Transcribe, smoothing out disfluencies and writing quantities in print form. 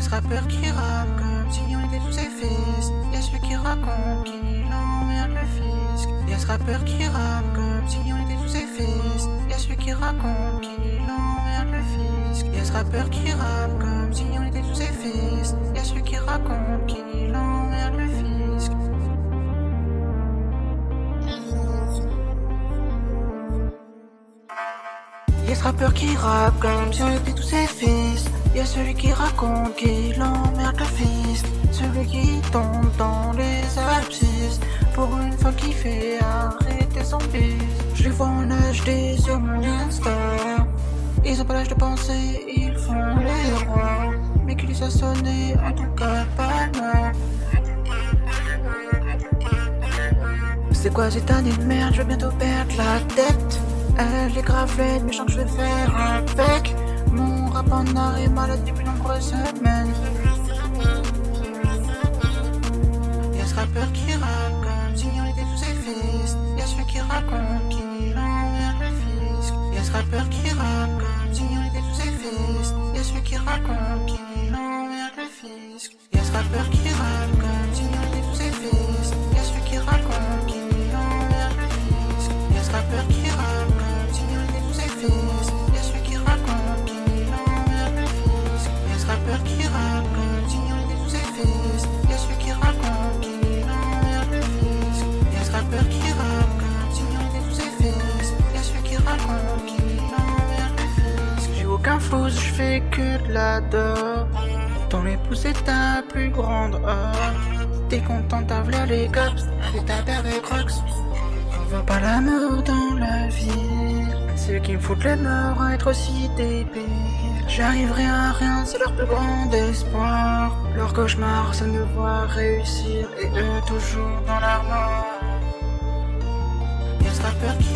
Y'a ce rappeur qui rappe comme si on était tous ses fils. Y'a celui qui raconte qu'il emmerde le fisc. Y'a ce rappeur qui rappe comme si on était tous ses fils. Y'a celui qui raconte qu'il emmerde le fisc. Y'a ce rappeur qui rappe comme si on était tous ses fils. Y'a celui qui raconte qu'il emmerde le fisc. Y'a ce rappeur qui rappe comme si on était tous ses fils. Y'a celui qui raconte qu'il emmerde le fils. Celui qui tombe dans les abscisses. Pour une fois qui fait arrêter son fils. Je les vois en HD sur mon Insta. Ils ont pas l'âge de penser, ils font les rois. Mais qui les a sonnés, en tout cas pas moi. C'est quoi cette année de merde, je vais bientôt perdre la tête. Elle est grave laide, méchant que je vais faire avec. Mon rap en arrêt malade depuis nombreuses semaines. Y'a ce rappeur qui rappe comme si on était tous ses fils. Y'a celui qui raconte qu'il emmerde le fisc. Y'a ce rappeur qui rappe comme si on était tous ses fils. Y'a celui qui raconte qu'il emmerde le fisc. Y'a ce rappeur qui rappe comme si on était tous ses fils. Y'a celui qui raconte qu'il emmerde le fisc. Y'a ce rappeur qui rappe comme si on était tous ses fils. Y'a celui qui raconte qu'il emmerde le fisc. Y'a ce rappeur qui rappe comme si on était tous ses fils. Y'a celui qui raconte qu'il emmerde le fisc. Y'a ce rappeur qui rappe comme si on était tous ses fils. Y'a celui qui raconte qu'il emmerde le fisc. J'ai aucun flou, je fais que de la dope. Ton épouse c'est ta plus grande homme. T'es content d'avoir les cops et ta paire de crocs. On veut pas l'amour dans la vie. Ceux qui me foutent les morts à être aussi débiles. J'arriverai à rien, c'est leur plus grand espoir. Leur cauchemar c'est de me voir réussir. Et eux toujours dans la mort. Y'a ce rappeur qui